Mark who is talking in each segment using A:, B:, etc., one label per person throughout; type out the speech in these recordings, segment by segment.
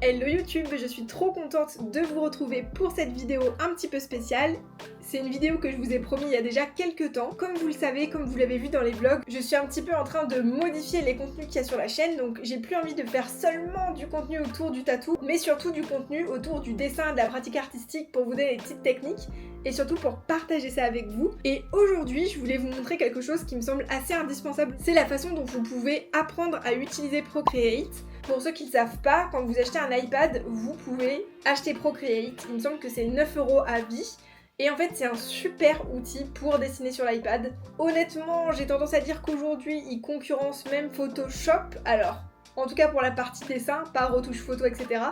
A: Hello YouTube, je suis trop contente de vous retrouver pour cette vidéo un petit peu spéciale. C'est une vidéo que je vous ai promis il y a déjà quelques temps. Comme vous le savez, comme vous l'avez vu dans les vlogs, je suis un petit peu en train de modifier les contenus qu'il y a sur la chaîne, donc j'ai plus envie de faire seulement du contenu autour du tatou, mais surtout du contenu autour du dessin, de la pratique artistique pour vous donner des petites techniques et surtout pour partager ça avec vous. Et aujourd'hui, je voulais vous montrer quelque chose qui me semble assez indispensable. C'est la façon dont vous pouvez apprendre à utiliser Procreate. Pour ceux qui ne savent pas, quand vous achetez un iPad, vous pouvez acheter Procreate. Il me semble que c'est 9 € à vie. Et en fait, c'est un super outil pour dessiner sur l'iPad. Honnêtement, j'ai tendance à dire qu'aujourd'hui, il concurrence même Photoshop. Alors, en tout cas pour la partie dessin, pas retouche photo, etc.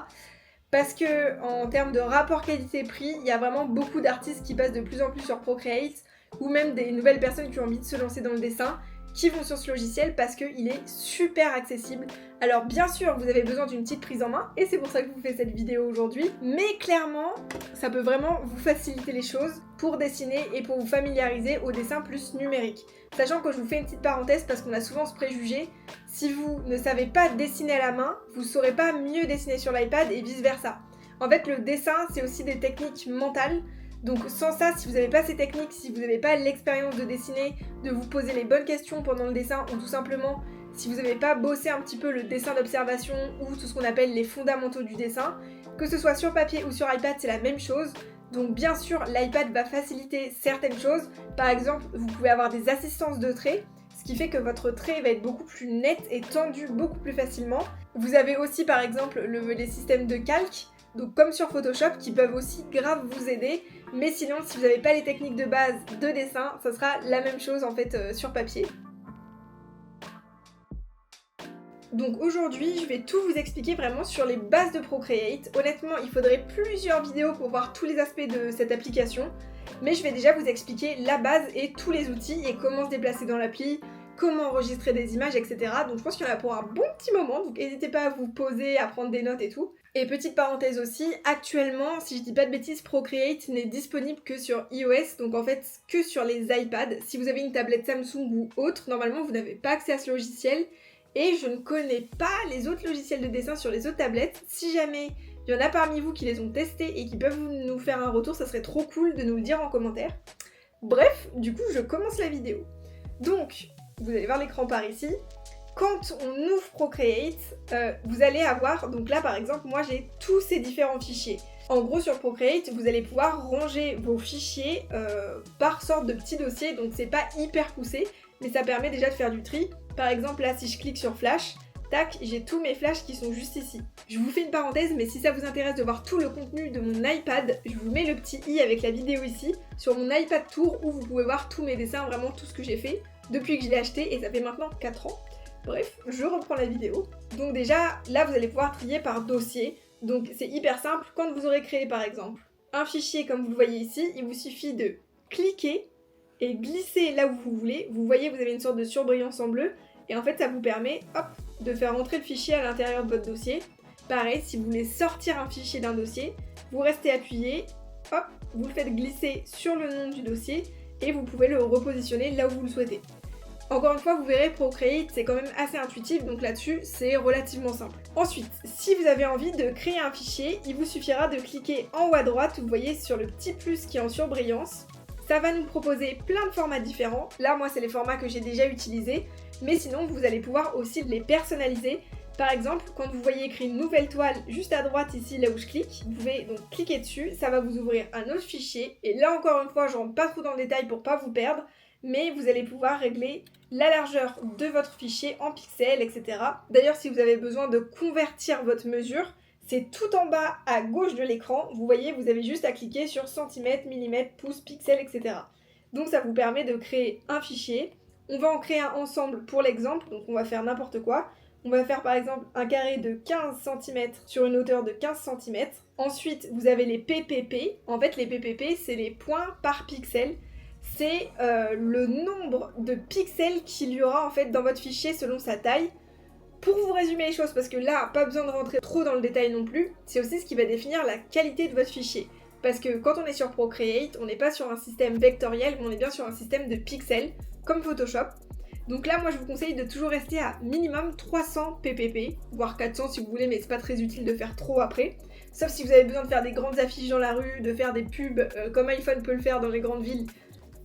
A: Parce que en termes de rapport qualité-prix, il y a vraiment beaucoup d'artistes qui passent de plus en plus sur Procreate, ou même des nouvelles personnes qui ont envie de se lancer dans le dessin, qui vont sur ce logiciel parce qu'il est super accessible. Alors bien sûr, vous avez besoin d'une petite prise en main, et c'est pour ça que je vous fais cette vidéo aujourd'hui, mais clairement, ça peut vraiment vous faciliter les choses pour dessiner et pour vous familiariser au dessin plus numérique. Sachant que je vous fais une petite parenthèse parce qu'on a souvent ce préjugé, si vous ne savez pas dessiner à la main, vous ne saurez pas mieux dessiner sur l'iPad et vice versa. En fait, le dessin, c'est aussi des techniques mentales. Donc sans ça, si vous n'avez pas ces techniques, si vous n'avez pas l'expérience de dessiner, de vous poser les bonnes questions pendant le dessin, ou tout simplement si vous n'avez pas bossé un petit peu le dessin d'observation ou tout ce qu'on appelle les fondamentaux du dessin, que ce soit sur papier ou sur iPad, c'est la même chose. Donc bien sûr, l'iPad va faciliter certaines choses. Par exemple, vous pouvez avoir des assistances de traits, ce qui fait que votre trait va être beaucoup plus net et tendu beaucoup plus facilement. Vous avez aussi par exemple les systèmes de calque, donc comme sur Photoshop, qui peuvent aussi grave vous aider. Mais sinon, si vous n'avez pas les techniques de base de dessin, ça sera la même chose en fait sur papier. Donc aujourd'hui, je vais tout vous expliquer vraiment sur les bases de Procreate. Honnêtement, il faudrait plusieurs vidéos pour voir tous les aspects de cette application. Mais je vais déjà vous expliquer la base et tous les outils et comment se déplacer dans l'appli, comment enregistrer des images, etc. Donc je pense qu'il y en a pour un bon petit moment, donc n'hésitez pas à vous poser, à prendre des notes et tout. Et petite parenthèse aussi, actuellement, si je dis pas de bêtises, Procreate n'est disponible que sur iOS, donc en fait que sur les iPads. Si vous avez une tablette Samsung ou autre, normalement vous n'avez pas accès à ce logiciel. Et je ne connais pas les autres logiciels de dessin sur les autres tablettes. Si jamais il y en a parmi vous qui les ont testés et qui peuvent nous faire un retour, ça serait trop cool de nous le dire en commentaire. Bref, du coup, je commence la vidéo. Donc, vous allez voir l'écran par ici. Quand on ouvre Procreate, vous allez avoir, donc là par exemple, moi j'ai tous ces différents fichiers. En gros sur Procreate, vous allez pouvoir ranger vos fichiers par sorte de petits dossiers, donc c'est pas hyper poussé, mais ça permet déjà de faire du tri. Par exemple là, si je clique sur Flash, tac, j'ai tous mes flashs qui sont juste ici. Je vous fais une parenthèse, mais si ça vous intéresse de voir tout le contenu de mon iPad, je vous mets le petit i avec la vidéo ici, sur mon iPad Tour, où vous pouvez voir tous mes dessins, vraiment tout ce que j'ai fait, depuis que je l'ai acheté, et ça fait maintenant 4 ans. Bref, je reprends la vidéo. Donc déjà, là vous allez pouvoir trier par dossier. Donc c'est hyper simple. Quand vous aurez créé par exemple un fichier comme vous le voyez ici, il vous suffit de cliquer et glisser là où vous voulez. Vous voyez, vous avez une sorte de surbrillance en bleu. Et en fait, ça vous permet, hop, de faire entrer le fichier à l'intérieur de votre dossier. Pareil, si vous voulez sortir un fichier d'un dossier, vous restez appuyé, hop, vous le faites glisser sur le nom du dossier et vous pouvez le repositionner là où vous le souhaitez. Encore une fois, vous verrez, Procreate, c'est quand même assez intuitif, donc là-dessus, c'est relativement simple. Ensuite, si vous avez envie de créer un fichier, il vous suffira de cliquer en haut à droite, vous voyez sur le petit plus qui est en surbrillance. Ça va nous proposer plein de formats différents. Là, moi, c'est les formats que j'ai déjà utilisés, mais sinon, vous allez pouvoir aussi les personnaliser. Par exemple, quand vous voyez écrit une nouvelle toile juste à droite ici, là où je clique, vous pouvez donc cliquer dessus, ça va vous ouvrir un autre fichier. Et là, encore une fois, je rentre pas trop dans le détail pour pas vous perdre, mais vous allez pouvoir régler la largeur de votre fichier en pixels, etc. D'ailleurs, si vous avez besoin de convertir votre mesure, c'est tout en bas à gauche de l'écran. Vous voyez, vous avez juste à cliquer sur centimètres, millimètres, pouces, pixels, etc. Donc ça vous permet de créer un fichier. On va en créer un ensemble pour l'exemple, donc on va faire n'importe quoi. On va faire par exemple un carré de 15 cm sur une hauteur de 15 cm. Ensuite, vous avez les PPP. En fait, les PPP, c'est les points par pixel. C'est le nombre de pixels qu'il y aura en fait dans votre fichier selon sa taille. Pour vous résumer les choses, parce que là, pas besoin de rentrer trop dans le détail non plus, c'est aussi ce qui va définir la qualité de votre fichier. Parce que quand on est sur Procreate, on n'est pas sur un système vectoriel, mais on est bien sur un système de pixels, comme Photoshop. Donc là, moi je vous conseille de toujours rester à minimum 300 pp, voire 400 si vous voulez, mais c'est pas très utile de faire trop après. Sauf si vous avez besoin de faire des grandes affiches dans la rue, de faire des pubs comme iPhone peut le faire dans les grandes villes.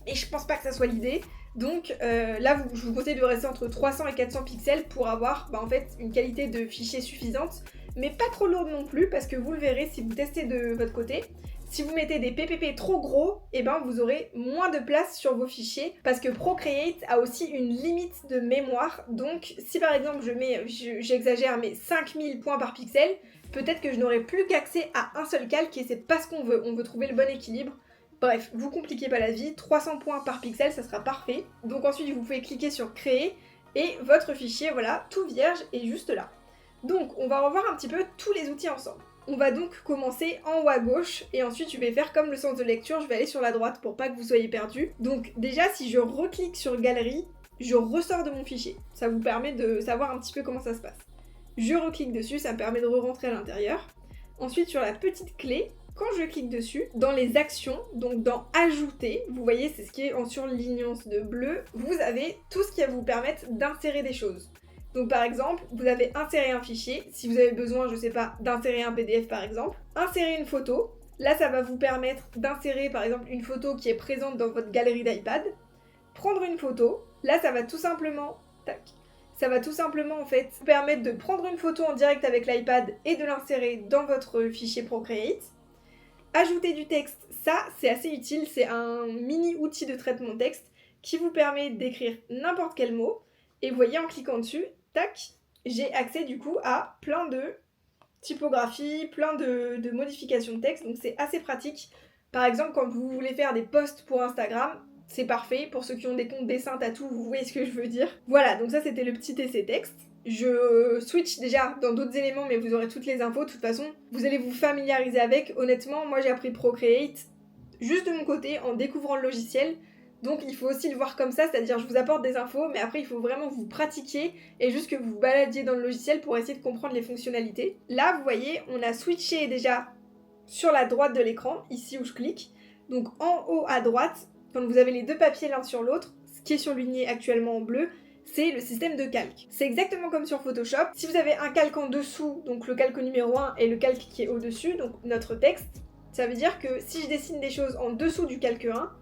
A: Et je pense pas que ça soit l'idée. Donc là, je vous conseille de rester entre 300 et 400 pixels pour avoir en fait une qualité de fichier suffisante, mais pas trop lourde non plus, parce que vous le verrez si vous testez de votre côté. Si vous mettez des ppp trop gros, vous aurez moins de place sur vos fichiers, parce que Procreate a aussi une limite de mémoire. Donc si par exemple j'exagère, mais 5000 points par pixel, peut-être que je n'aurai plus qu'accès à un seul calque, et c'est pas ce qu'on veut. On veut trouver le bon équilibre. Bref, vous compliquez pas la vie, 300 points par pixel, ça sera parfait. Donc ensuite, vous pouvez cliquer sur créer et votre fichier, voilà, tout vierge est juste là. Donc on va revoir un petit peu tous les outils ensemble. On va donc commencer en haut à gauche et ensuite je vais faire comme le sens de lecture, je vais aller sur la droite pour pas que vous soyez perdus. Donc déjà, si je reclique sur galerie, je ressors de mon fichier. Ça vous permet de savoir un petit peu comment ça se passe. Je reclique dessus, ça me permet de re-rentrer à l'intérieur. Ensuite, sur la petite clé, quand je clique dessus, dans les actions, donc dans ajouter, vous voyez, c'est ce qui est en surlignance de bleu, vous avez tout ce qui va vous permettre d'insérer des choses. Donc par exemple, vous avez inséré un fichier, si vous avez besoin, je sais pas, d'insérer un PDF par exemple, insérer une photo, là ça va vous permettre d'insérer par exemple une photo qui est présente dans votre galerie d'iPad, prendre une photo, là ça va tout simplement, ça va tout simplement en fait vous permettre de prendre une photo en direct avec l'iPad et de l'insérer dans votre fichier Procreate. Ajouter du texte, ça c'est assez utile, c'est un mini outil de traitement de texte qui vous permet d'écrire n'importe quel mot. Et vous voyez, en cliquant dessus, tac, j'ai accès du coup à plein de typographies, plein de modifications de texte, donc c'est assez pratique. Par exemple, quand vous voulez faire des posts pour Instagram, c'est parfait. Pour ceux qui ont des comptes dessins, tatou, vous voyez ce que je veux dire. Voilà, donc ça c'était le petit essai texte. Je switch déjà dans d'autres éléments, mais vous aurez toutes les infos. De toute façon, vous allez vous familiariser avec. Honnêtement, moi j'ai appris Procreate juste de mon côté en découvrant le logiciel. Donc il faut aussi le voir comme ça, c'est-à-dire je vous apporte des infos, mais après il faut vraiment vous pratiquer et juste que vous vous baladiez dans le logiciel pour essayer de comprendre les fonctionnalités. Là, vous voyez, on a switché déjà sur la droite de l'écran, ici où je clique. Donc en haut à droite, quand vous avez les deux papiers l'un sur l'autre, ce qui est surligné actuellement en bleu, c'est le système de calque. C'est exactement comme sur Photoshop. Si vous avez un calque en dessous, donc le calque numéro 1 et le calque qui est au-dessus, donc notre texte, ça veut dire que si je dessine des choses en dessous du calque 1,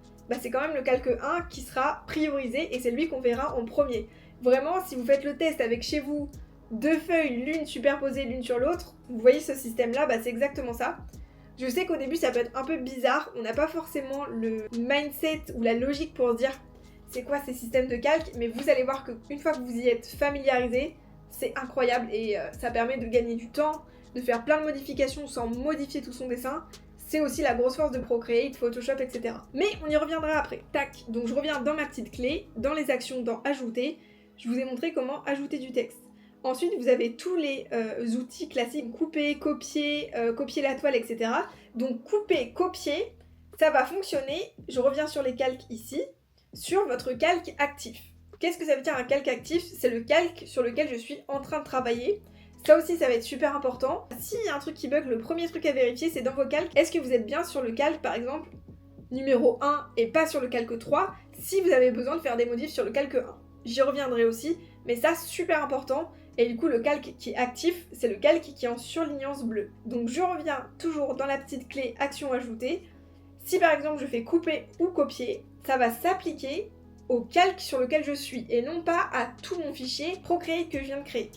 A: c'est quand même le calque 1 qui sera priorisé et c'est lui qu'on verra en premier. Vraiment, si vous faites le test avec chez vous deux feuilles, l'une superposée l'une sur l'autre, vous voyez ce système-là, c'est exactement ça. Je sais qu'au début ça peut être un peu bizarre, on n'a pas forcément le mindset ou la logique pour se dire c'est quoi ces systèmes de calque, mais vous allez voir qu'une fois que vous y êtes familiarisé, c'est incroyable et ça permet de gagner du temps, de faire plein de modifications sans modifier tout son dessin. C'est aussi la grosse force de Procreate, Photoshop, etc. Mais on y reviendra après. Tac, donc je reviens dans ma petite clé, dans les actions, dans ajouter. Je vous ai montré comment ajouter du texte. Ensuite, vous avez tous les outils classiques, couper, copier, copier la toile, etc. Donc couper, copier, ça va fonctionner, je reviens sur les calques ici, sur votre calque actif. Qu'est-ce que ça veut dire un calque actif? C'est le calque sur lequel je suis en train de travailler. Ça aussi, ça va être super important. S'il y a un truc qui bug, le premier truc à vérifier, c'est dans vos calques. Est-ce que vous êtes bien sur le calque, par exemple, numéro 1 et pas sur le calque 3, si vous avez besoin de faire des modifs sur le calque 1. J'y reviendrai aussi, mais ça, super important. Et du coup, le calque qui est actif, c'est le calque qui est en surlignance bleue. Donc je reviens toujours dans la petite clé action ajoutée. Si par exemple je fais couper ou copier, ça va s'appliquer au calque sur lequel je suis et non pas à tout mon fichier Procreate que je viens de créer.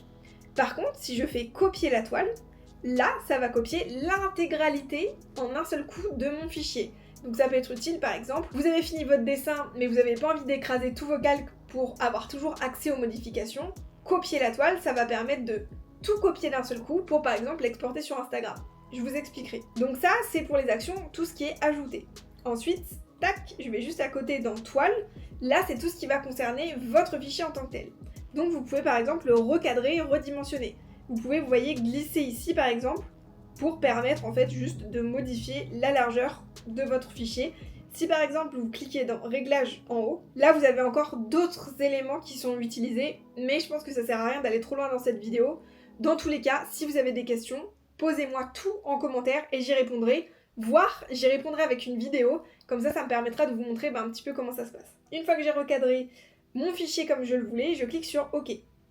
A: Par contre, si je fais copier la toile, là, ça va copier l'intégralité en un seul coup de mon fichier. Donc ça peut être utile, par exemple, vous avez fini votre dessin, mais vous n'avez pas envie d'écraser tous vos calques pour avoir toujours accès aux modifications. Copier la toile, ça va permettre de tout copier d'un seul coup pour, par exemple, l'exporter sur Instagram. Je vous expliquerai. Donc ça, c'est pour les actions, tout ce qui est ajouté. Ensuite, tac, je vais juste à côté dans toile. Là, c'est tout ce qui va concerner votre fichier en tant que tel. Donc vous pouvez par exemple le recadrer, redimensionner. Vous pouvez, vous voyez, glisser ici par exemple pour permettre en fait juste de modifier la largeur de votre fichier. Si par exemple vous cliquez dans réglages en haut, là vous avez encore d'autres éléments qui sont utilisés, mais je pense que ça sert à rien d'aller trop loin dans cette vidéo. Dans tous les cas, si vous avez des questions, posez-moi tout en commentaire et j'y répondrai. Voire j'y répondrai avec une vidéo, comme ça me permettra de vous montrer un petit peu comment ça se passe. Une fois que j'ai recadré mon fichier comme je le voulais, je clique sur OK.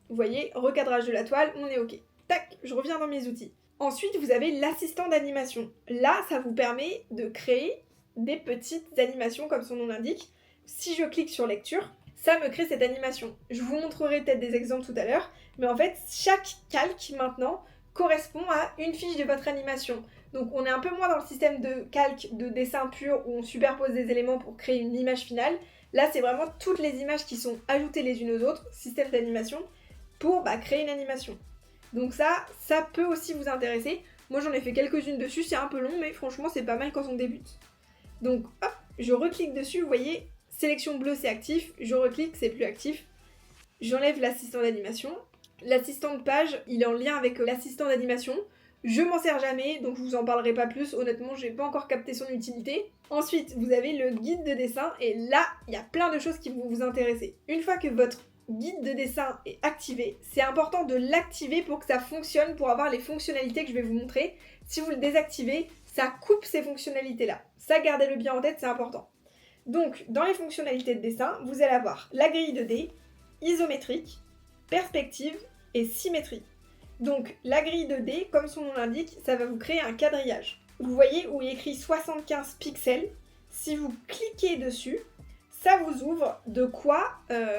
A: Vous voyez, recadrage de la toile, on est OK. Tac, je reviens dans mes outils. Ensuite, vous avez l'assistant d'animation. Là, ça vous permet de créer des petites animations comme son nom l'indique. Si je clique sur lecture, ça me crée cette animation. Je vous montrerai peut-être des exemples tout à l'heure, mais en fait, chaque calque maintenant correspond à une fiche de votre animation. Donc on est un peu moins dans le système de calque, de dessin pur, où on superpose des éléments pour créer une image finale. Là, c'est vraiment toutes les images qui sont ajoutées les unes aux autres, système d'animation, pour créer une animation. Donc ça peut aussi vous intéresser. Moi, j'en ai fait quelques-unes dessus, c'est un peu long, mais franchement, c'est pas mal quand on débute. Donc, hop, je reclique dessus, vous voyez, sélection bleue, c'est actif, je reclique, c'est plus actif. J'enlève l'assistant d'animation. L'assistant de page, il est en lien avec l'assistant d'animation. Je m'en sers jamais, donc je vous en parlerai pas plus. Honnêtement, j'ai pas encore capté son utilité. Ensuite, vous avez le guide de dessin, et là, il y a plein de choses qui vont vous intéresser. Une fois que votre guide de dessin est activé, c'est important de l'activer pour que ça fonctionne, pour avoir les fonctionnalités que je vais vous montrer. Si vous le désactivez, ça coupe ces fonctionnalités-là. Ça, gardez-le bien en tête, c'est important. Donc, dans les fonctionnalités de dessin, vous allez avoir la grille 2D, isométrique, perspective et symétrie. Donc, la grille 2D, comme son nom l'indique, ça va vous créer un quadrillage. Vous voyez où il est écrit 75 pixels. Si vous cliquez dessus, ça vous ouvre de quoi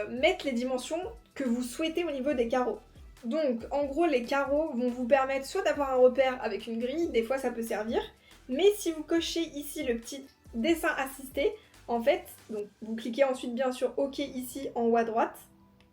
A: mettre les dimensions que vous souhaitez au niveau des carreaux. Donc, en gros, les carreaux vont vous permettre soit d'avoir un repère avec une grille, des fois ça peut servir, mais si vous cochez ici le petit dessin assisté, en fait, donc vous cliquez ensuite bien sûr OK ici en haut à droite,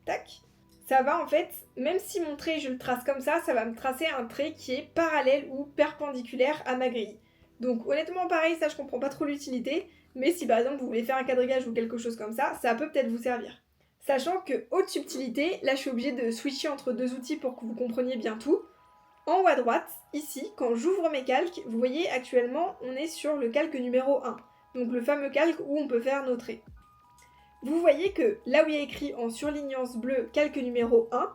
A: tac, ça va en fait, même si mon trait je le trace comme ça va me tracer un trait qui est parallèle ou perpendiculaire à ma grille. Donc honnêtement pareil, ça je comprends pas trop l'utilité, mais si par exemple vous voulez faire un quadrillage ou quelque chose comme ça peut peut-être vous servir. Sachant que haute subtilité, là je suis obligée de switcher entre deux outils pour que vous compreniez bien tout. En haut à droite, ici, quand j'ouvre mes calques, vous voyez actuellement on est sur le calque numéro 1, donc le fameux calque où on peut faire nos traits. Vous voyez que là où il y a écrit en surlignance bleue calque numéro 1,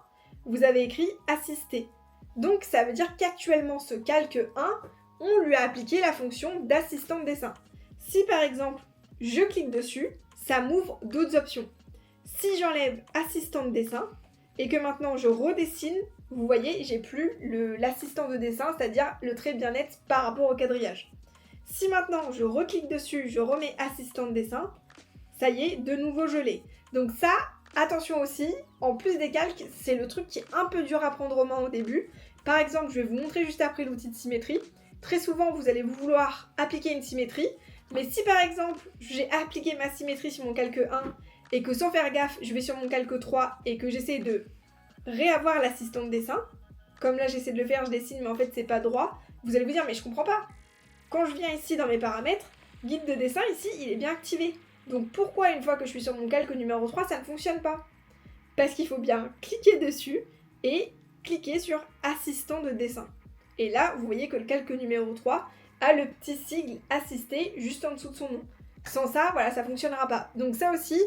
A: vous avez écrit assisté. Donc ça veut dire qu'actuellement ce calque 1, on lui a appliqué la fonction d'assistant de dessin. Si par exemple je clique dessus, ça m'ouvre d'autres options. Si j'enlève assistant de dessin et que maintenant je redessine, vous voyez, j'ai plus l'assistant de dessin, c'est-à-dire le trait bien net par rapport au quadrillage. Si maintenant je reclique dessus, je remets assistant de dessin, ça y est, de nouveau je l'ai. Donc ça, attention aussi, en plus des calques, c'est le truc qui est un peu dur à prendre en main au début. Par exemple, je vais vous montrer juste après l'outil de symétrie. Très souvent, vous allez vouloir appliquer une symétrie, mais si par exemple, j'ai appliqué ma symétrie sur mon calque 1 et que sans faire gaffe, je vais sur mon calque 3 et que j'essaie de réavoir l'assistant de dessin, comme là j'essaie de le faire, je dessine, mais en fait c'est pas droit, vous allez vous dire, mais je comprends pas. Quand je viens ici dans mes paramètres, guide de dessin, ici, il est bien activé. Donc pourquoi une fois que je suis sur mon calque numéro 3, ça ne fonctionne pas? Parce qu'il faut bien cliquer dessus et cliquer sur assistant de dessin. Et là, vous voyez que le calque numéro 3 a le petit sigle assisté juste en dessous de son nom. Sans ça, voilà, ça ne fonctionnera pas. Donc ça aussi,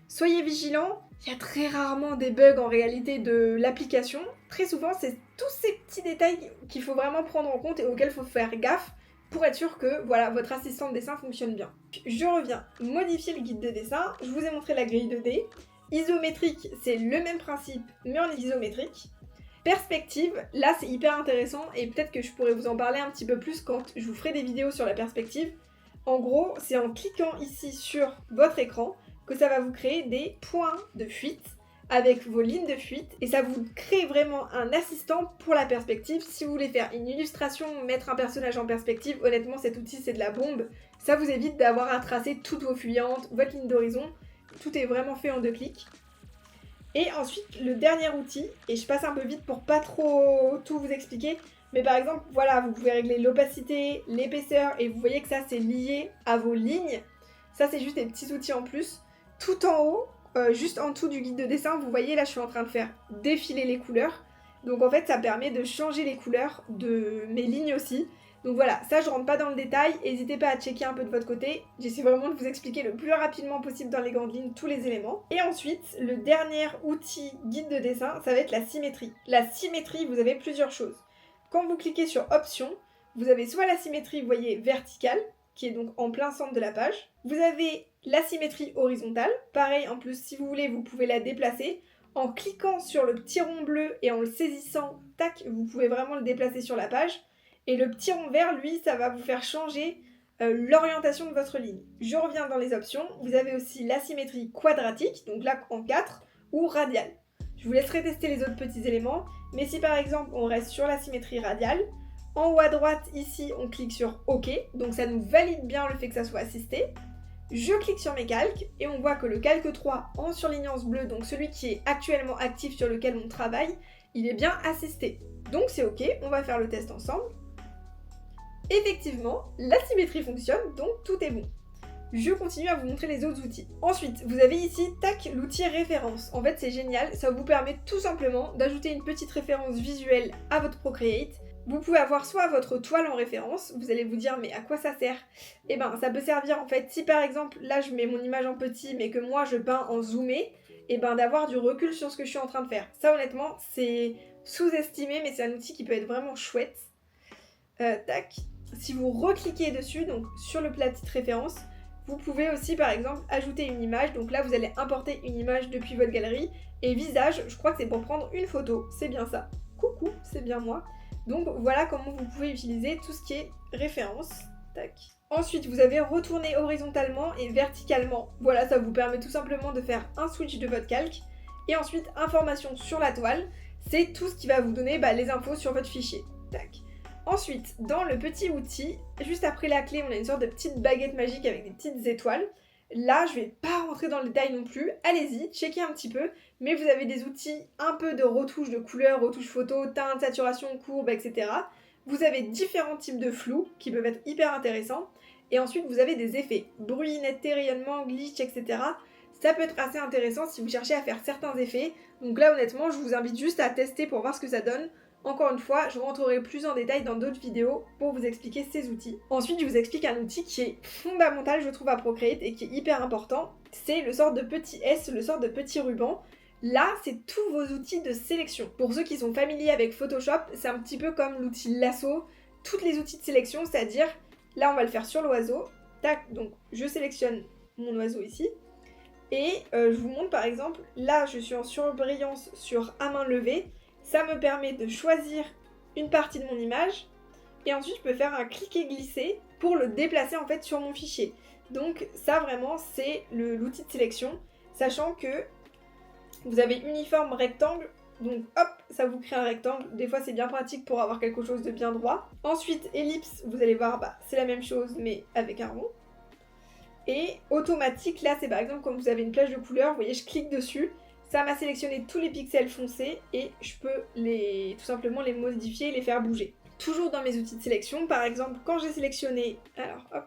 A: soyez vigilants. Il y a très rarement des bugs en réalité de l'application. Très souvent, c'est tous ces petits détails qu'il faut vraiment prendre en compte et auxquels il faut faire gaffe pour être sûr que voilà, votre assistant de dessin fonctionne bien. Je reviens modifier le guide de dessin. Je vous ai montré la grille 2D. Isométrique, c'est le même principe, mais en isométrique. Perspective, là c'est hyper intéressant et peut-être que je pourrais vous en parler un petit peu plus quand je vous ferai des vidéos sur la perspective. En gros, c'est en cliquant ici sur votre écran que ça va vous créer des points de fuite avec vos lignes de fuite et ça vous crée vraiment un assistant pour la perspective. Si vous voulez faire une illustration, mettre un personnage en perspective, honnêtement cet outil c'est de la bombe. Ça vous évite d'avoir à tracer toutes vos fuyantes, votre ligne d'horizon. Tout est vraiment fait en 2 clics. Et ensuite, le dernier outil, et je passe un peu vite pour pas trop tout vous expliquer, mais par exemple, voilà, vous pouvez régler l'opacité, l'épaisseur, et vous voyez que ça c'est lié à vos lignes. Ça c'est juste des petits outils en plus. Tout en haut, juste en dessous du guide de dessin, vous voyez là je suis en train de faire défiler les couleurs. Donc en fait ça permet de changer les couleurs de mes lignes aussi. Donc voilà, ça je rentre pas dans le détail, n'hésitez pas à checker un peu de votre côté. J'essaie vraiment de vous expliquer le plus rapidement possible dans les grandes lignes tous les éléments. Et ensuite, le dernier outil guide de dessin, ça va être la symétrie. La symétrie, vous avez plusieurs choses. Quand vous cliquez sur options, vous avez soit la symétrie, vous voyez, verticale, qui est donc en plein centre de la page. Vous avez la symétrie horizontale. Pareil, en plus, si vous voulez, vous pouvez la déplacer. En cliquant sur le petit rond bleu et en le saisissant, tac, vous pouvez vraiment le déplacer sur la page. Et le petit rond vert, lui, ça va vous faire changer l'orientation de votre ligne. Je reviens dans les options. Vous avez aussi la symétrie quadratique, donc là en 4, ou radiale. Je vous laisserai tester les autres petits éléments, mais si par exemple on reste sur la symétrie radiale, en haut à droite ici on clique sur OK, donc ça nous valide bien le fait que ça soit assisté. Je clique sur mes calques et on voit que le calque 3 en surlignance bleue, donc celui qui est actuellement actif sur lequel on travaille, il est bien assisté. Donc c'est OK, on va faire le test ensemble. Effectivement, la symétrie fonctionne, donc tout est bon. Je continue à vous montrer les autres outils. Ensuite, vous avez ici, tac, l'outil référence. En fait, c'est génial, ça vous permet tout simplement d'ajouter une petite référence visuelle à votre Procreate. Vous pouvez avoir soit votre toile en référence, vous allez vous dire mais à quoi ça sert? Eh ben, ça peut servir en fait, si par exemple, là je mets mon image en petit mais que moi je peins en zoomé, eh ben d'avoir du recul sur ce que je suis en train de faire. Ça honnêtement, c'est sous-estimé mais c'est un outil qui peut être vraiment chouette. Tac. Si vous recliquez dessus, donc sur la petite référence, vous pouvez aussi par exemple ajouter une image, donc là vous allez importer une image depuis votre galerie, et visage, je crois que c'est pour prendre une photo, c'est bien ça. Coucou, c'est bien moi. Donc voilà comment vous pouvez utiliser tout ce qui est référence. Tac. Ensuite vous avez retourné horizontalement et verticalement, voilà ça vous permet tout simplement de faire un switch de votre calque, et ensuite information sur la toile, c'est tout ce qui va vous donner les infos sur votre fichier. Tac. Ensuite, dans le petit outil, juste après la clé, on a une sorte de petite baguette magique avec des petites étoiles. Là, je vais pas rentrer dans le détail non plus, allez-y, checkez un petit peu, mais vous avez des outils un peu de retouche de couleurs, retouche photo, teinte, saturation, courbe, etc. Vous avez différents types de flou qui peuvent être hyper intéressants, et ensuite vous avez des effets, bruit, netteté, rayonnement, glitch, etc. Ça peut être assez intéressant si vous cherchez à faire certains effets, donc là honnêtement, je vous invite juste à tester pour voir ce que ça donne. Encore une fois, je rentrerai plus en détail dans d'autres vidéos pour vous expliquer ces outils. Ensuite, je vous explique un outil qui est fondamental, je trouve, à Procreate et qui est hyper important. C'est le sort de petit S, le sort de petit ruban. Là, c'est tous vos outils de sélection. Pour ceux qui sont familiers avec Photoshop, c'est un petit peu comme l'outil lasso. Tous les outils de sélection, c'est-à-dire, là, on va le faire sur l'oiseau. Tac, donc je sélectionne mon oiseau ici. Et je vous montre par exemple, là, je suis en surbrillance sur à main levée. Ça me permet de choisir une partie de mon image et ensuite je peux faire un cliquer-glisser pour le déplacer en fait sur mon fichier. Donc ça vraiment c'est l'outil de sélection, sachant que vous avez uniforme rectangle, donc hop, ça vous crée un rectangle. Des fois c'est bien pratique pour avoir quelque chose de bien droit. Ensuite ellipse, vous allez voir, c'est la même chose mais avec un rond. Et automatique, là c'est par exemple quand vous avez une plage de couleurs, vous voyez je clique dessus. Ça m'a sélectionné tous les pixels foncés et je peux tout simplement les modifier et les faire bouger. Toujours dans mes outils de sélection, par exemple, quand j'ai sélectionné, alors hop,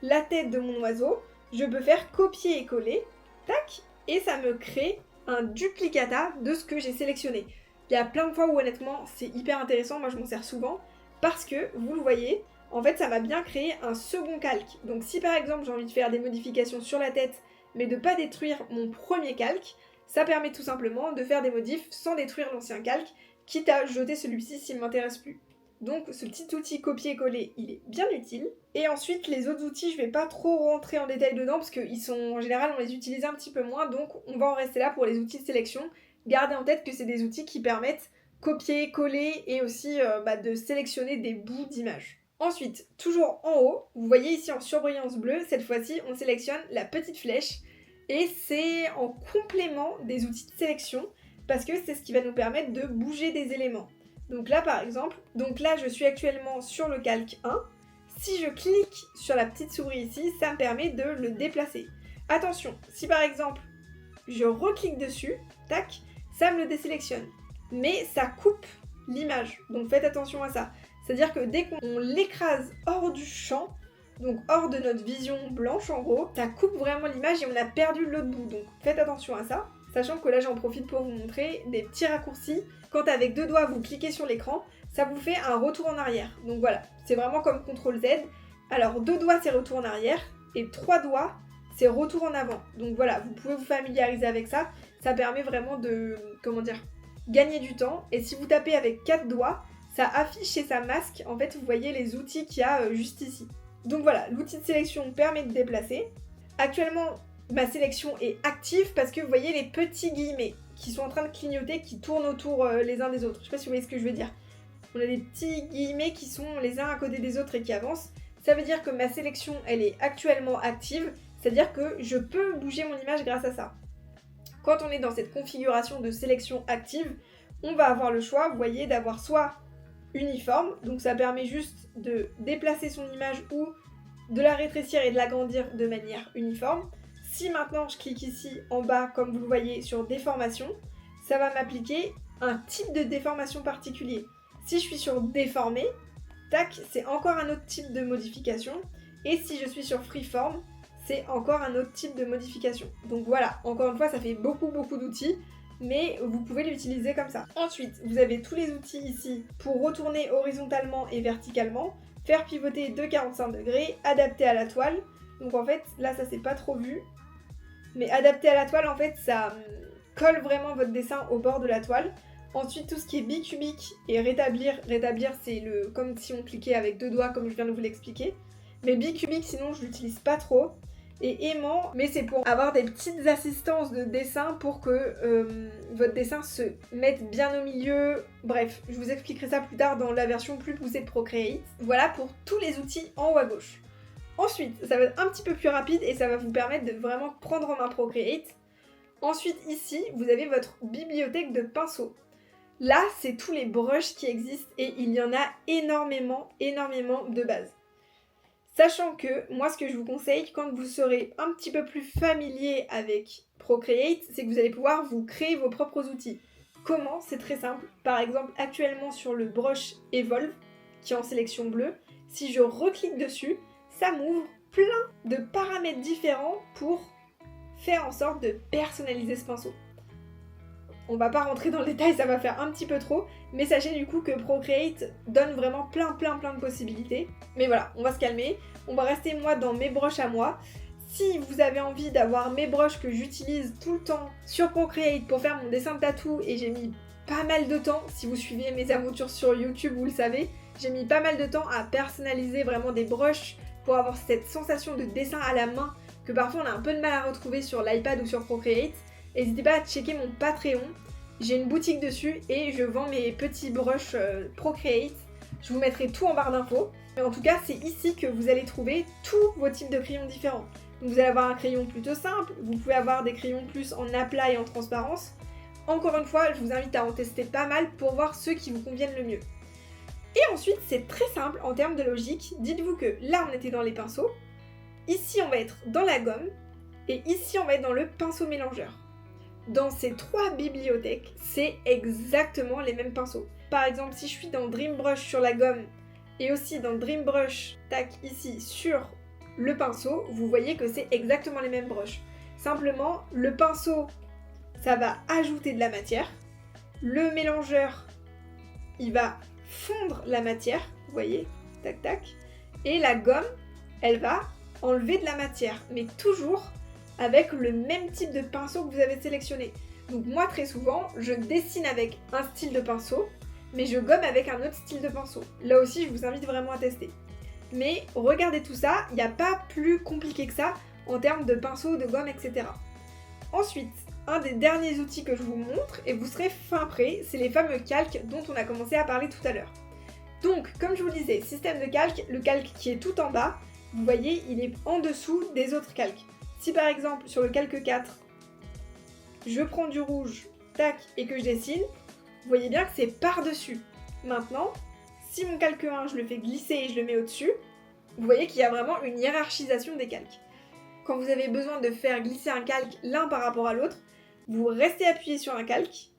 A: la tête de mon oiseau, je peux faire copier et coller, tac, et ça me crée un duplicata de ce que j'ai sélectionné. Il y a plein de fois où honnêtement c'est hyper intéressant, moi je m'en sers souvent, parce que, vous le voyez, en fait ça m'a bien créé un second calque. Donc si par exemple j'ai envie de faire des modifications sur la tête, mais de ne pas détruire mon premier calque, ça permet tout simplement de faire des modifs sans détruire l'ancien calque, quitte à jeter celui-ci s'il ne m'intéresse plus. Donc ce petit outil copier-coller, il est bien utile. Et ensuite les autres outils, je ne vais pas trop rentrer en détail dedans, parce qu'ils sont, en général, on les utilise un petit peu moins, donc on va en rester là pour les outils de sélection. Gardez en tête que c'est des outils qui permettent copier, coller et aussi de sélectionner des bouts d'images. Ensuite, toujours en haut, vous voyez ici en surbrillance bleue, cette fois-ci on sélectionne la petite flèche et c'est en complément des outils de sélection parce que c'est ce qui va nous permettre de bouger des éléments. Donc là par exemple, je suis actuellement sur le calque 1, si je clique sur la petite souris ici, ça me permet de le déplacer. Attention, si par exemple je reclique dessus, tac, ça me le désélectionne, mais ça coupe l'image, donc faites attention à ça. C'est-à-dire que dès qu'on l'écrase hors du champ, donc hors de notre vision blanche en gros, ça coupe vraiment l'image et on a perdu l'autre bout. Donc faites attention à ça. Sachant que là j'en profite pour vous montrer des petits raccourcis. Quand avec 2 doigts vous cliquez sur l'écran, ça vous fait un retour en arrière. Donc voilà, c'est vraiment comme CTRL Z. Alors 2 doigts c'est retour en arrière et 3 doigts c'est retour en avant. Donc voilà, vous pouvez vous familiariser avec ça. Ça permet vraiment de, gagner du temps. Et si vous tapez avec 4 doigts, ça affiche et ça masque, en fait, vous voyez les outils qu'il y a juste ici. Donc voilà, l'outil de sélection permet de déplacer. Actuellement, ma sélection est active parce que vous voyez les petits guillemets qui sont en train de clignoter, qui tournent autour les uns des autres. Je sais pas si vous voyez ce que je veux dire. On a des petits guillemets qui sont les uns à côté des autres et qui avancent. Ça veut dire que ma sélection, elle est actuellement active, c'est-à-dire que je peux bouger mon image grâce à ça. Quand on est dans cette configuration de sélection active, on va avoir le choix, vous voyez, d'avoir soit uniforme, donc ça permet juste de déplacer son image ou de la rétrécir et de l'agrandir de manière uniforme. Si maintenant je clique ici en bas, comme vous le voyez, sur déformation, ça va m'appliquer un type de déformation particulier. Si je suis sur déformé, tac, c'est encore un autre type de modification. Et si je suis sur freeform, c'est encore un autre type de modification. Donc voilà, encore une fois, ça fait beaucoup d'outils, mais vous pouvez l'utiliser comme ça. Ensuite, vous avez tous les outils ici pour retourner horizontalement et verticalement, faire pivoter de 45 degrés, adapter à la toile. Donc en fait, là ça s'est pas trop vu, mais adapter à la toile, en fait, ça colle vraiment votre dessin au bord de la toile. Ensuite, tout ce qui est bicubique et rétablir, c'est comme si on cliquait avec 2 doigts, comme je viens de vous l'expliquer. Mais bicubique, sinon, je l'utilise pas trop. Et aimant, mais c'est pour avoir des petites assistances de dessin pour que votre dessin se mette bien au milieu. Bref, je vous expliquerai ça plus tard dans la version plus poussée de Procreate. Voilà pour tous les outils en haut à gauche. Ensuite, ça va être un petit peu plus rapide et ça va vous permettre de vraiment prendre en main Procreate. Ensuite, ici, vous avez votre bibliothèque de pinceaux. Là, c'est tous les brushes qui existent et il y en a énormément de bases. Sachant que, moi ce que je vous conseille, quand vous serez un petit peu plus familier avec Procreate, c'est que vous allez pouvoir vous créer vos propres outils. Comment? C'est très simple. Par exemple, actuellement sur le brush Evolve, qui est en sélection bleue, si je reclique dessus, ça m'ouvre plein de paramètres différents pour faire en sorte de personnaliser ce pinceau. On va pas rentrer dans le détail, ça va faire un petit peu trop, mais sachez du coup que Procreate donne vraiment plein de possibilités. Mais voilà, on va se calmer, on va rester moi dans mes brushes à moi. Si vous avez envie d'avoir mes brushes que j'utilise tout le temps sur Procreate pour faire mon dessin de tatou, et j'ai mis pas mal de temps, si vous suivez mes aventures sur YouTube, vous le savez, j'ai mis pas mal de temps à personnaliser vraiment des brushes pour avoir cette sensation de dessin à la main que parfois on a un peu de mal à retrouver sur l'iPad ou sur Procreate. N'hésitez pas à checker mon Patreon, j'ai une boutique dessus et je vends mes petits brushes Procreate. Je vous mettrai tout en barre d'infos. Mais en tout cas, c'est ici que vous allez trouver tous vos types de crayons différents. Donc vous allez avoir un crayon plutôt simple, vous pouvez avoir des crayons plus en aplat et en transparence. Encore une fois, je vous invite à en tester pas mal pour voir ceux qui vous conviennent le mieux. Et ensuite, c'est très simple en termes de logique. Dites-vous que là, on était dans les pinceaux. Ici, on va être dans la gomme. Et ici, on va être dans le pinceau mélangeur. Dans ces 3 bibliothèques, c'est exactement les mêmes pinceaux. Par exemple, si je suis dans Dream Brush sur la gomme et aussi dans Dream Brush, tac, ici sur le pinceau, vous voyez que c'est exactement les mêmes brushes. Simplement, le pinceau, ça va ajouter de la matière. Le mélangeur, il va fondre la matière, vous voyez, tac tac. Et la gomme, elle va enlever de la matière, mais toujours avec le même type de pinceau que vous avez sélectionné. Donc moi très souvent, je dessine avec un style de pinceau, mais je gomme avec un autre style de pinceau. Là aussi, je vous invite vraiment à tester. Mais regardez tout ça, il n'y a pas plus compliqué que ça en termes de pinceau, de gomme, etc. Ensuite, un des derniers outils que je vous montre, et vous serez fin prêt, c'est les fameux calques dont on a commencé à parler tout à l'heure. Donc, comme je vous le disais, système de calque, le calque qui est tout en bas, vous voyez, il est en dessous des autres calques. Si par exemple, sur le calque 4, je prends du rouge, tac, et que je dessine, vous voyez bien que c'est par-dessus. Maintenant, si mon calque 1, je le fais glisser et je le mets au-dessus, vous voyez qu'il y a vraiment une hiérarchisation des calques. Quand vous avez besoin de faire glisser un calque l'un par rapport à l'autre, vous restez appuyé sur un calque,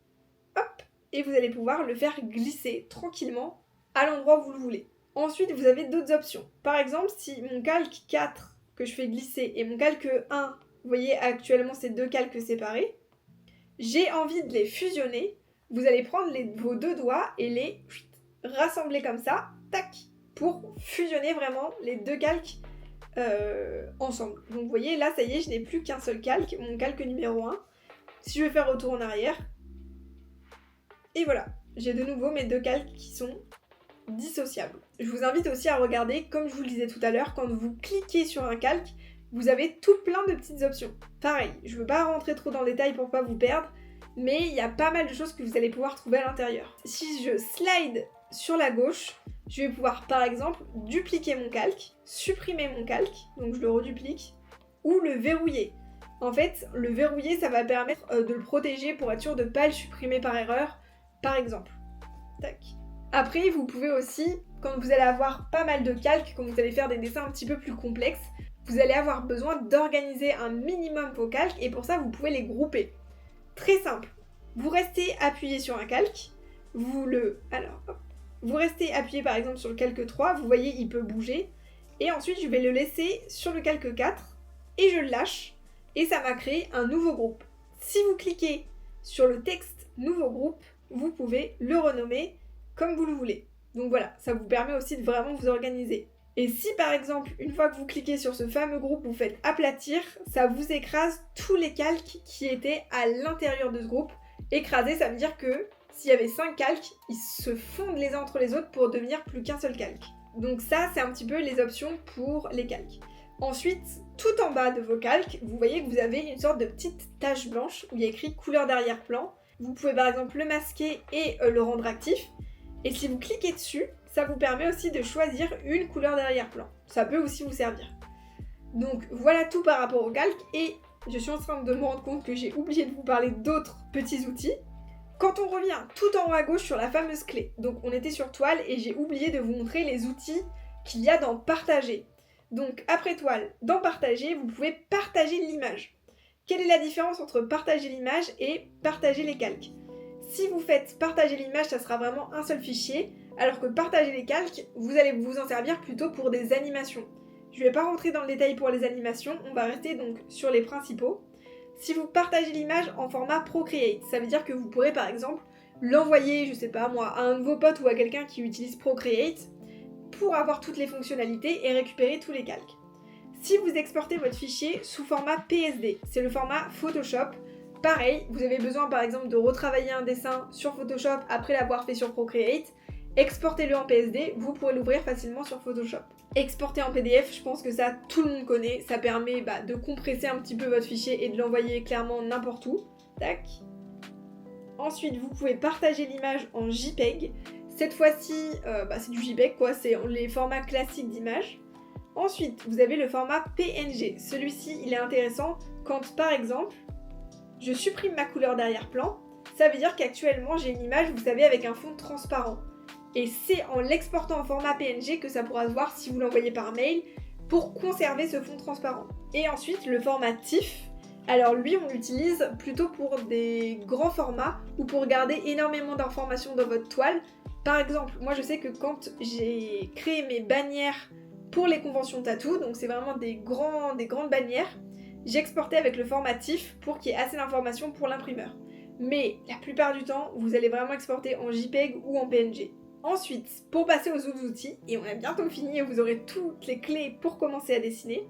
A: hop, et vous allez pouvoir le faire glisser tranquillement à l'endroit où vous le voulez. Ensuite, vous avez d'autres options. Par exemple, si mon calque 4 que je fais glisser et mon calque 1, vous voyez actuellement c'est 2 calques séparés, j'ai envie de les fusionner, vous allez prendre vos 2 doigts et les rassembler comme ça, tac, pour fusionner vraiment les 2 calques ensemble. Donc vous voyez, là ça y est, je n'ai plus qu'un seul calque, mon calque numéro 1. Si je vais faire retour en arrière, et voilà, j'ai de nouveau mes 2 calques qui sont dissociables. Je vous invite aussi à regarder, comme je vous le disais tout à l'heure, quand vous cliquez sur un calque, vous avez tout plein de petites options. Pareil, je ne veux pas rentrer trop dans le détail pour pas vous perdre, mais il y a pas mal de choses que vous allez pouvoir trouver à l'intérieur. Si je slide sur la gauche, je vais pouvoir par exemple dupliquer mon calque, supprimer mon calque, donc je le reduplique, ou le verrouiller. En fait, le verrouiller, ça va permettre de le protéger pour être sûr de ne pas le supprimer par erreur, par exemple. Tac. Après, vous pouvez aussi, quand vous allez avoir pas mal de calques, quand vous allez faire des dessins un petit peu plus complexes, vous allez avoir besoin d'organiser un minimum vos calques et pour ça, vous pouvez les grouper. Très simple. Vous restez appuyé sur un calque, vous restez appuyé par exemple sur le calque 3, vous voyez, il peut bouger, et ensuite je vais le laisser sur le calque 4 et je le lâche, et ça m'a créé un nouveau groupe. Si vous cliquez sur le texte nouveau groupe, vous pouvez le renommer comme vous le voulez. Donc voilà, ça vous permet aussi de vraiment vous organiser. Et si par exemple, une fois que vous cliquez sur ce fameux groupe, vous faites aplatir, ça vous écrase tous les calques qui étaient à l'intérieur de ce groupe. Écraser, ça veut dire que s'il y avait 5 calques, ils se fondent les uns entre les autres pour devenir plus qu'un seul calque. Donc ça, c'est un petit peu les options pour les calques. Ensuite, tout en bas de vos calques, vous voyez que vous avez une sorte de petite tache blanche où il y a écrit couleur d'arrière-plan. Vous pouvez par exemple le masquer et le rendre actif. Et si vous cliquez dessus, ça vous permet aussi de choisir une couleur d'arrière-plan. Ça peut aussi vous servir. Donc voilà tout par rapport au calque et je suis en train de me rendre compte que j'ai oublié de vous parler d'autres petits outils. Quand on revient tout en haut à gauche sur la fameuse clé, donc on était sur toile et j'ai oublié de vous montrer les outils qu'il y a dans partager. Donc après toile, dans partager, vous pouvez partager l'image. Quelle est la différence entre partager l'image et partager les calques ? Si vous faites partager l'image, ça sera vraiment un seul fichier, alors que partager les calques, vous allez vous en servir plutôt pour des animations. Je ne vais pas rentrer dans le détail pour les animations, on va rester donc sur les principaux. Si vous partagez l'image en format Procreate, ça veut dire que vous pourrez par exemple l'envoyer, je sais pas moi, à un de vos potes ou à quelqu'un qui utilise Procreate pour avoir toutes les fonctionnalités et récupérer tous les calques. Si vous exportez votre fichier sous format PSD, c'est le format Photoshop. Pareil, vous avez besoin par exemple de retravailler un dessin sur Photoshop après l'avoir fait sur Procreate, exportez-le en PSD, vous pourrez l'ouvrir facilement sur Photoshop. Exporter en PDF, je pense que ça tout le monde connaît, ça permet de compresser un petit peu votre fichier et de l'envoyer clairement n'importe où. Tac. Ensuite, vous pouvez partager l'image en JPEG. Cette fois-ci, c'est du JPEG quoi, c'est les formats classiques d'image. Ensuite, vous avez le format PNG. Celui-ci, il est intéressant quand, par exemple, je supprime ma couleur d'arrière-plan. Ça veut dire qu'actuellement, j'ai une image, vous savez, avec un fond transparent. Et c'est en l'exportant en format PNG que ça pourra se voir si vous l'envoyez par mail pour conserver ce fond transparent. Et ensuite, le format TIFF. Alors lui, on l'utilise plutôt pour des grands formats ou pour garder énormément d'informations dans votre toile. Par exemple, moi je sais que quand j'ai créé mes bannières pour les conventions tattoo, donc c'est vraiment des grandes bannières, j'exportais avec le format TIFF pour qu'il y ait assez d'informations pour l'imprimeur. Mais la plupart du temps, vous allez vraiment exporter en JPEG ou en PNG. Ensuite, pour passer aux autres outils, et on a bientôt fini et vous aurez toutes les clés pour commencer à dessiner,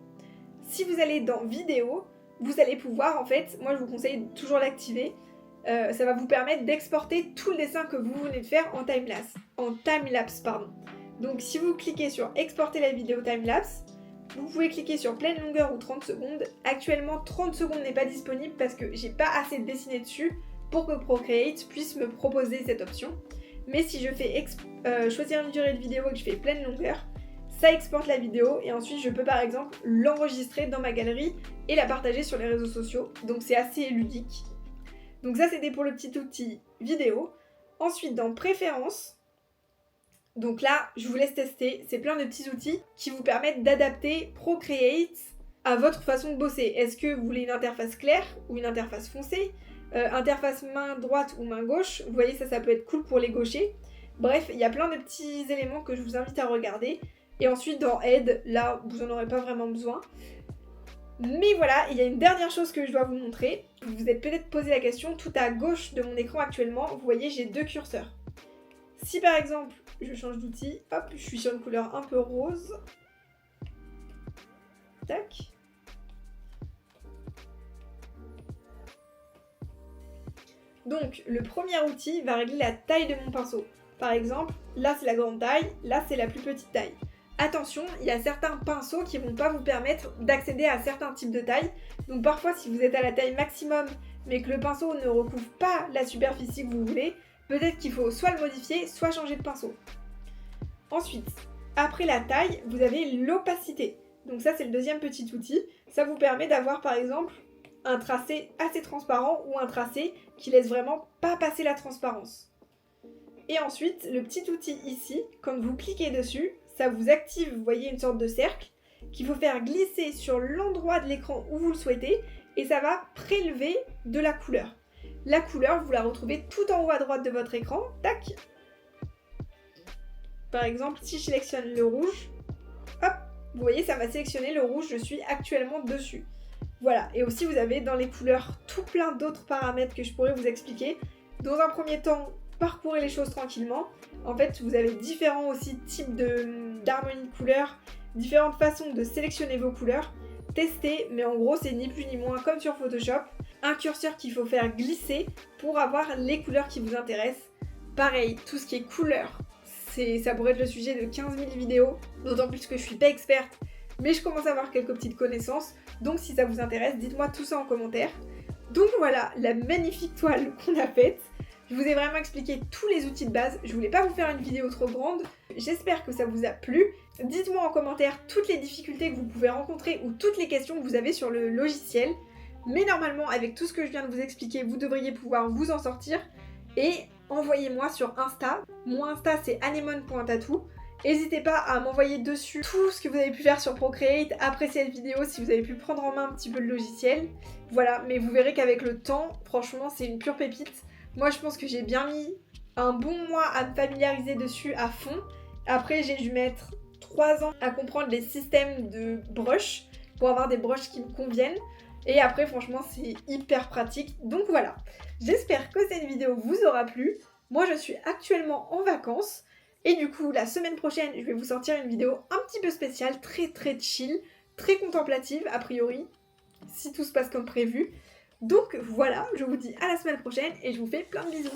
A: si vous allez dans vidéo, vous allez pouvoir, en fait, moi je vous conseille de toujours l'activer, ça va vous permettre d'exporter tout le dessin que vous venez de faire en timelapse. Donc si vous cliquez sur exporter la vidéo timelapse, vous pouvez cliquer sur pleine longueur ou 30 secondes. Actuellement 30 secondes n'est pas disponible parce que j'ai pas assez dessiné dessus pour que Procreate puisse me proposer cette option. Mais si je fais choisir une durée de vidéo et que je fais pleine longueur, ça exporte la vidéo et ensuite je peux par exemple l'enregistrer dans ma galerie et la partager sur les réseaux sociaux. Donc c'est assez ludique. Donc ça c'était pour le petit outil vidéo. Ensuite dans préférences, donc là je vous laisse tester, c'est plein de petits outils qui vous permettent d'adapter Procreate à votre façon de bosser. Est-ce que vous voulez une interface claire ou une interface foncée, interface main droite ou main gauche, vous voyez ça peut être cool pour les gauchers. Bref, il y a plein de petits éléments que je vous invite à regarder. Et ensuite dans Aide, là vous n'en aurez pas vraiment besoin. Mais voilà, il y a une dernière chose que je dois vous montrer. Vous vous êtes peut-être posé la question, tout à gauche de mon écran actuellement, vous voyez j'ai deux curseurs. Si par exemple, je change d'outil, hop, je suis sur une couleur un peu rose. Tac. Donc le premier outil va régler la taille de mon pinceau. Par exemple, là c'est la grande taille, là c'est la plus petite taille. Attention, il y a certains pinceaux qui vont pas vous permettre d'accéder à certains types de tailles. Donc parfois si vous êtes à la taille maximum mais que le pinceau ne recouvre pas la superficie que vous voulez, peut-être qu'il faut soit le modifier, soit changer de pinceau. Ensuite, après la taille, vous avez l'opacité. Donc ça c'est le deuxième petit outil. Ça vous permet d'avoir par exemple un tracé assez transparent ou un tracé qui laisse vraiment pas passer la transparence. Et ensuite, le petit outil ici, quand vous cliquez dessus, ça vous active, vous voyez, une sorte de cercle qu'il faut faire glisser sur l'endroit de l'écran où vous le souhaitez et ça va prélever de la couleur. La couleur, vous la retrouvez tout en haut à droite de votre écran. Tac. Par exemple, si je sélectionne le rouge, hop, vous voyez, ça m'a sélectionné le rouge, je suis actuellement dessus. Voilà, et aussi vous avez dans les couleurs tout plein d'autres paramètres que je pourrais vous expliquer. Dans un premier temps, parcourez les choses tranquillement. En fait, vous avez différents aussi types d'harmonie de couleurs, différentes façons de sélectionner vos couleurs. Testez, mais en gros, c'est ni plus ni moins comme sur Photoshop. Un curseur qu'il faut faire glisser pour avoir les couleurs qui vous intéressent. Pareil, tout ce qui est couleurs, ça pourrait être le sujet de 15 000 vidéos, d'autant plus que je suis pas experte, mais je commence à avoir quelques petites connaissances. Donc si ça vous intéresse, dites-moi tout ça en commentaire. Donc voilà, la magnifique toile qu'on a faite. Je vous ai vraiment expliqué tous les outils de base. Je voulais pas vous faire une vidéo trop grande. J'espère que ça vous a plu. Dites-moi en commentaire toutes les difficultés que vous pouvez rencontrer ou toutes les questions que vous avez sur le logiciel. Mais normalement, avec tout ce que je viens de vous expliquer, vous devriez pouvoir vous en sortir. Et envoyez-moi sur Insta. Mon Insta, c'est anemone.tattoo. N'hésitez pas à m'envoyer dessus tout ce que vous avez pu faire sur Procreate après cette vidéo, si vous avez pu prendre en main un petit peu le logiciel. Voilà, mais vous verrez qu'avec le temps, franchement, c'est une pure pépite. Moi, je pense que j'ai bien mis un bon mois à me familiariser dessus à fond. Après, j'ai dû mettre 3 ans à comprendre les systèmes de brush pour avoir des brushes qui me conviennent. Et après, franchement, c'est hyper pratique. Donc voilà, j'espère que cette vidéo vous aura plu. Moi, je suis actuellement en vacances. Et du coup, la semaine prochaine, je vais vous sortir une vidéo un petit peu spéciale, très chill, très contemplative, a priori, si tout se passe comme prévu. Donc voilà, je vous dis à la semaine prochaine et je vous fais plein de bisous.